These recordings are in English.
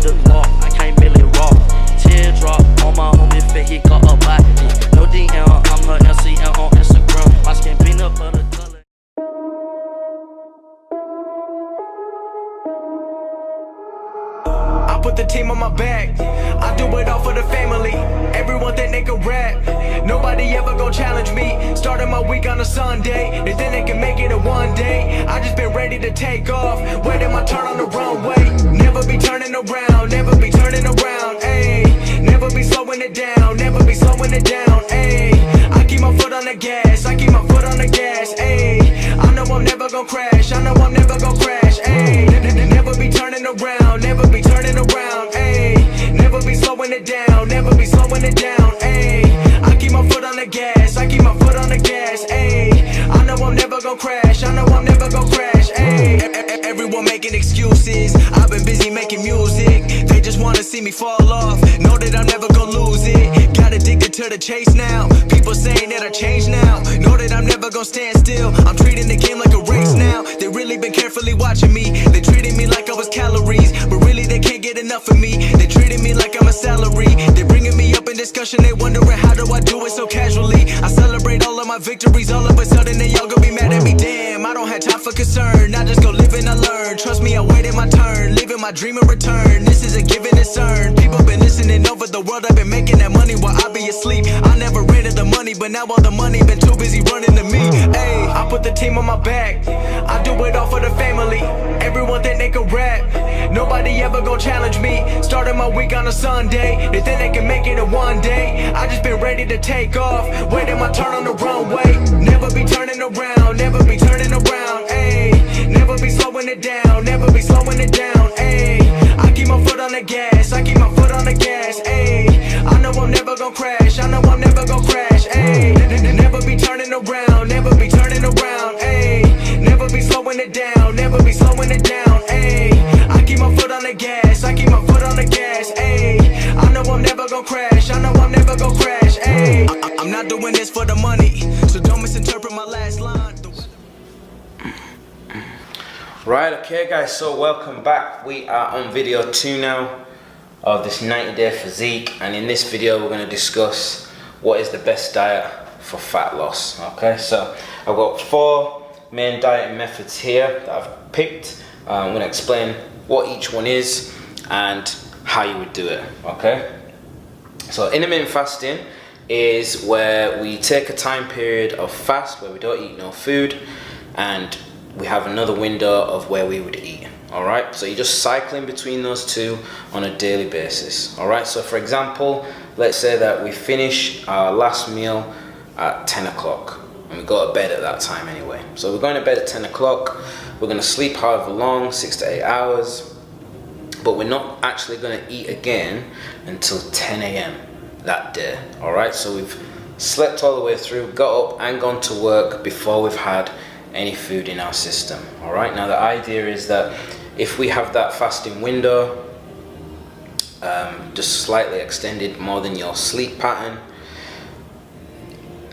the law, I came really raw. Teardrop on my homie fit, he got a body. No DM, I'm her LCM on Instagram. My skin peanut butter color. I put the team on my back, I do it all for the family. Everyone think they can rap, nobody ever gon' challenge me. Started my week on a Sunday, they think they can make it in one day. I just been ready to take off, waiting my turn on the runway. Never be turning around, never be turning around, ayy. Never be slowing it down, never be slowing it down, ayy. I keep my foot on the gas, I keep my foot on the gas, ayy. I know I'm never gon' crash, I know I'm never gon' crash, ayy. Never be turning around, never be turning around, ayy. Never be slowing it down, never be slowing it down, ayy. I keep my foot on the gas, I keep my foot on the gas, ayy. I know I'm never gon' crash, I know I'm never gon' crash, ayy. Everyone making excuses, I've been busy making music. They just wanna see me fall off, know that I'm never gon' lose it. Got addicted to the chase now, people saying that I changed now. Know that I'm never gon' stand still, I'm treating the game like a race now. They really been carefully watching me, they treated me like I was calories, but really they can't get enough of me. They treated me like I'm a salary, they bringing me up in discussion, they wondering how do I do it so casually. I celebrate all of my victories, all of a sudden they all gonna be mad at me. Damn, I don't have time for concern, I just go live and I learn. Trust me, I waited my turn, living my dream in return. This is a given, it's earned. People been listening over the world, I've been making that money while I be asleep. I never ran to the money, but now all the money been too busy running to me. Ayy, I put the team on my back, I do it all for the family. Everyone think they can rap, nobody ever gon' challenge me. Started my week on a Sunday, they think they can make it in one day. I just been ready to take off, waiting my turn on the runway. Never be turning around, never be turning around, ayy. Never be slowing it down, never be slowing it down, ayy. I keep my foot on the gas, I keep my foot on the gas, ayy. I know I'm never gon' crash, I know I'm never gon' crash, ayy. Never be turning around, never be turning around, ayy. Never be slowing it down, never be slowing it down, ayy. I keep my foot on the gas, I keep my foot on the gas, ayy. I know I'm never gon' crash, I know I'm never gon' crash, ayy. I'm not doing this for the money, so don't misinterpret my last line. Right, okay guys, so welcome back. We are on video 2 now of this 90-day physique, and in this video we're going to discuss what is the best diet for fat loss. Okay, so I've got 4 main dieting methods here that I've picked. I'm going to explain what each one is and how you would do it. Okay, so intermittent fasting is where we take a time period of fast where we don't eat no food, and we have another window of where we would eat. All right, so you're just cycling between those two on a daily basis. All right, so for example, let's say that we finish our last meal at 10 o'clock and we go to bed at that time anyway. So we're going to bed at 10 o'clock, we're going to sleep however long, 6 to 8 hours, but we're not actually going to eat again until 10 a.m. that day. All right, so we've slept all the way through, got up and gone to work before we've had any food in our system. All right, now the idea is that if we have that fasting window just slightly extended more than your sleep pattern,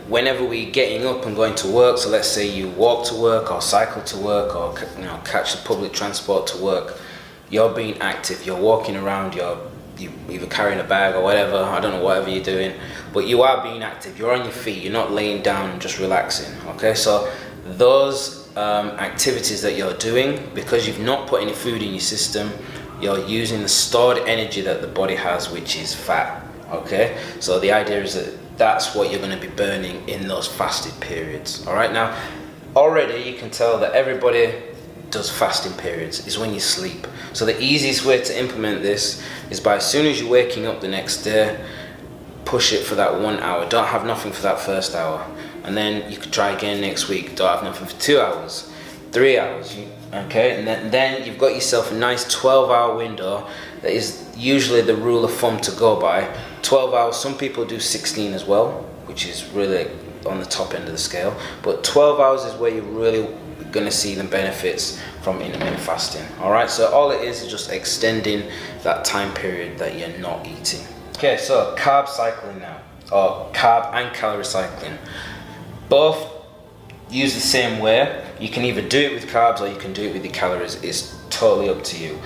whenever we getting up and going to work, so let's say you walk to work or cycle to work or catch the public transport to work, you're being active, you're walking around, you either carrying a bag or whatever, I don't know, whatever you're doing, but you are being active, you're on your feet, you're not laying down and just relaxing. Okay, so those activities that you're doing, because you've not put any food in your system, you're using the stored energy that the body has, which is fat. Okay, so the idea is that that's what you're going to be burning in those fasted periods. All right, now already you can tell that everybody does fasting periods is when you sleep. So the easiest way to implement this is by, as soon as you're waking up the next day, push it for that 1 hour. Don't have nothing for that first hour, and then you could try again next week. Don't have nothing for 2 hours, 3 hours, okay, and then you've got yourself a nice 12-hour window. That is usually the rule of thumb to go by. 12 hours, some people do 16 as well, which is really on the top end of the scale, but 12 hours is where you're really going to see the benefits from intermittent fasting. All right, so all it is just extending that time period that you're not eating. Okay, so carb cycling now, or carb and calorie cycling, both use the same way. You can either do it with carbs or you can do it with the calories. It's totally up to you.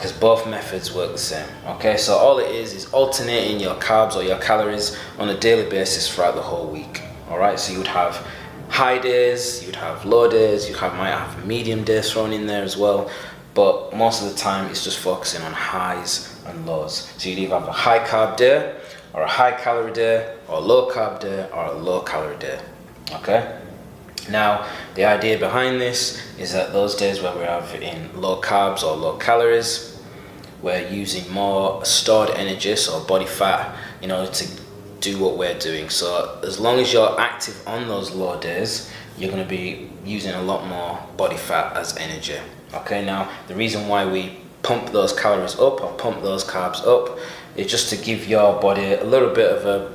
because both methods work the same. Okay, so all it is alternating your carbs or your calories on a daily basis throughout the whole week. All right, so you would have high days, you would have low days, might have medium days thrown in there as well, but most of the time it's just focusing on highs and lows. So you'd either have a high carb day or a high calorie day, or a low carb day or a low calorie day. Okay, now the idea behind this is that those days where we're having low carbs or low calories, we're using more stored energy, so body fat, in order to do what we're doing. So as long as you're active on those low days, you're going to be using a lot more body fat as energy. Okay, now the reason why we pump those calories up or pump those carbs up is just to give your body a little bit of a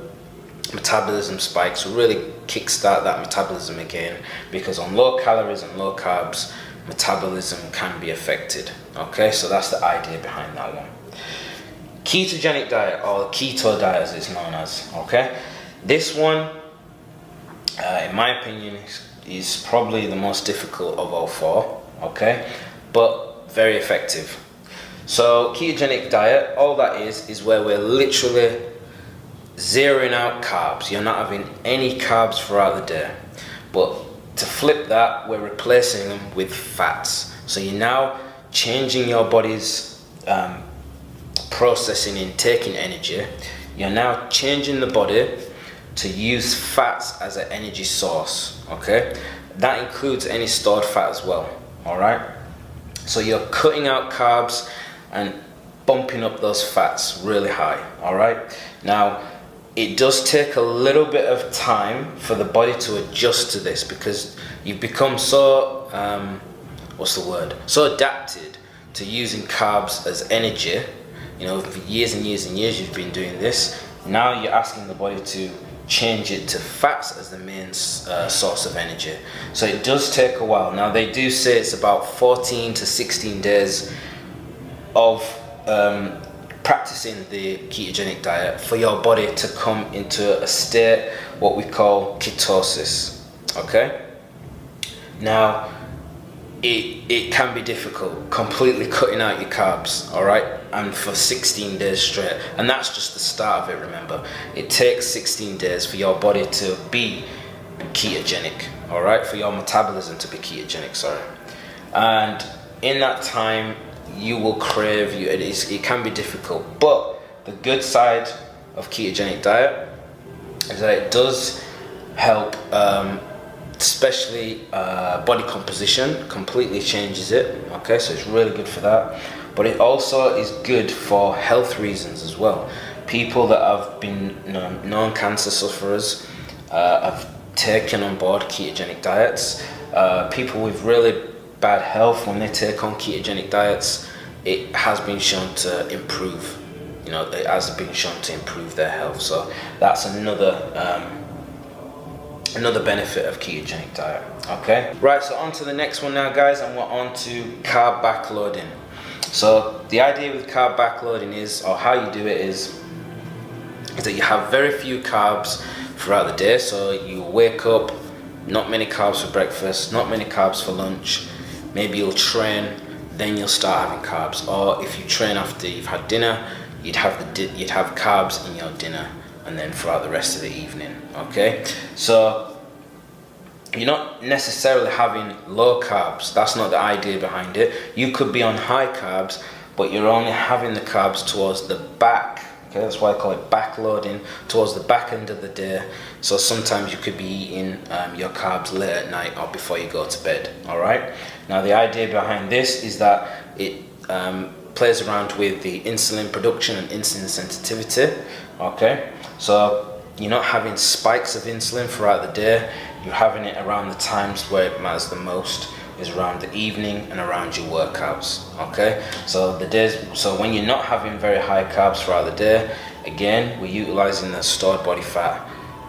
metabolism spike, so really kickstart that metabolism again, because on low calories and low carbs, metabolism can be affected. Okay, so that's the idea behind that one. Ketogenic diet, or keto diet as it's known as. Okay, this one in my opinion is probably the most difficult of all four. Okay, but very effective. So ketogenic diet, all that is where we're literally zeroing out carbs. You're not having any carbs throughout the day, but to flip that, we're replacing them with fats. So you're now changing your body's processing and taking energy. You're now changing the body to use fats as an energy source. Okay, that includes any stored fat as well. All right, so you're cutting out carbs and bumping up those fats really high. All right, now it does take a little bit of time for the body to adjust to this, because you've become so so adapted to using carbs as energy. You know, for years and years and years you've been doing this. Now you're asking the body to change it to fats as the main source of energy. So it does take a while. Now they do say it's about 14 to 16 days of practicing the ketogenic diet for your body to come into a state what we call ketosis. Okay, now it can be difficult completely cutting out your carbs, all right, and for 16 days straight, and that's just the start of it. Remember, it takes 16 days for your body to be ketogenic, all right, for your metabolism to be ketogenic, sorry. And in that time you will crave, it can be difficult, but the good side of ketogenic diet is that it does help, especially body composition, completely changes it. Okay, so it's really good for that, but it also is good for health reasons as well. People that have been known cancer sufferers have taken on board ketogenic diets. People with really bad health, when they take on ketogenic diets, it has been shown to improve, it has been shown to improve their health. So that's another benefit of ketogenic diet. Okay, right, so on to the next one now, guys, and we're on to carb backloading. So the idea with carb backloading is, or how you do it is that you have very few carbs throughout the day. So you wake up, not many carbs for breakfast, not many carbs for lunch. Maybe you'll train, then you'll start having carbs. Or if you train after you've had dinner, you'd have carbs in your dinner, and then throughout the rest of the evening. Okay, so you're not necessarily having low carbs. That's not the idea behind it. You could be on high carbs, but you're only having the carbs towards the back. Okay, that's why I call it backloading, towards the back end of the day. So sometimes you could be eating your carbs late at night or before you go to bed. All right, now the idea behind this is that it plays around with the insulin production and insulin sensitivity. Okay, so you're not having spikes of insulin throughout the day. You're having it around the times where it matters the most, is around the evening and around your workouts. Okay, so when you're not having very high carbs throughout the day, again, we're utilizing the stored body fat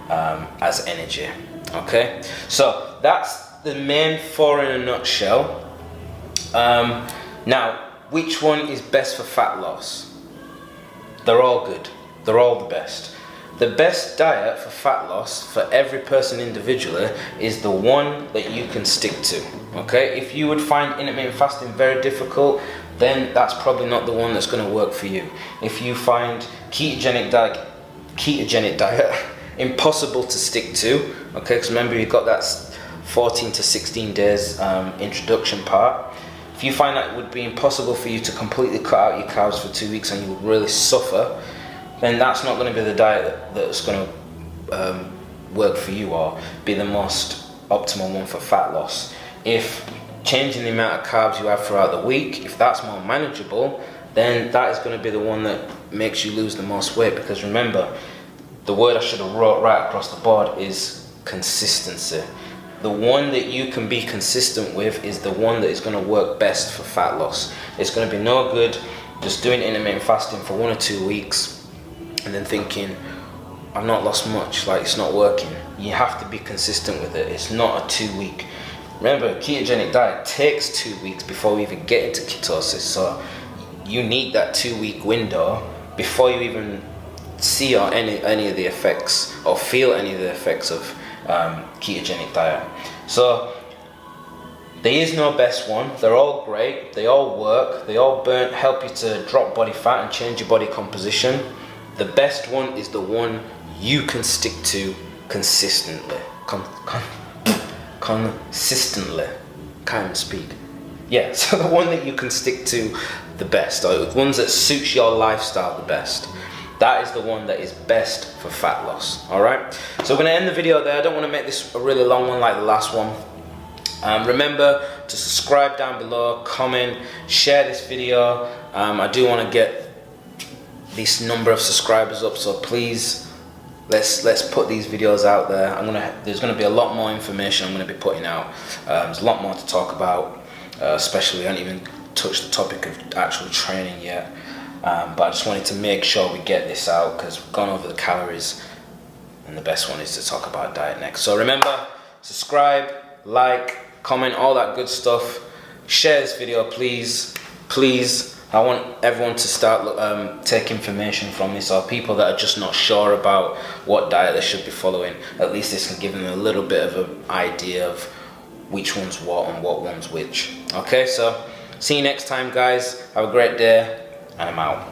as energy. Okay, so that's the main four in a nutshell. Now, which one is best for fat loss? They're all good. They're all the best. The best diet for fat loss for every person individually is the one that you can stick to. Okay, if you would find intermittent fasting very difficult, then that's probably not the one that's going to work for you. If you find ketogenic diet impossible to stick to, okay, because remember you've got that 14 to 16 days introduction part. If you find that it would be impossible for you to completely cut out your carbs for 2 weeks and you would really suffer, then that's not going to be the diet that's going to work for you or be the most optimal one for fat loss. If changing the amount of carbs you have throughout the week, if that's more manageable, then that is going to be the one that makes you lose the most weight. Because remember, the word I should have wrote right across the board is consistency. The one that you can be consistent with is the one that is going to work best for fat loss. It's going to be no good just doing intermittent fasting for 1 or 2 weeks and then thinking, I've not lost much, like it's not working. You have to be consistent with it. It's not a 2 week. Remember, ketogenic diet takes 2 weeks before we even get into ketosis. So you need that 2 week window before you even see or any of the effects or feel any of the effects of ketogenic diet. So there is no best one. They're all great. They all work. They all help you to drop body fat and change your body composition. The best one is the one you can stick to consistently. Consistently. Can't even speak. Yeah, so the one that you can stick to the best, or the ones that suits your lifestyle the best. That is the one that is best for fat loss. Alright, so we're going to end the video there. I don't want to make this a really long one like the last one. Remember to subscribe down below, comment, share this video. I do want to get this number of subscribers up, so please let's put these videos out there. There's going to be a lot more information I'm going to be putting out. There's a lot more to talk about, especially I haven't even touched the topic of actual training yet. But I just wanted to make sure we get this out because we've gone over the calories and the best one is to talk about diet next. So remember, subscribe, like, comment, all that good stuff. Share this video, please. I want everyone to start take information from this, or people that are just not sure about what diet they should be following. At least this can give them a little bit of an idea of which one's what and what one's which. Okay, so see you next time, guys. Have a great day. And I'm out.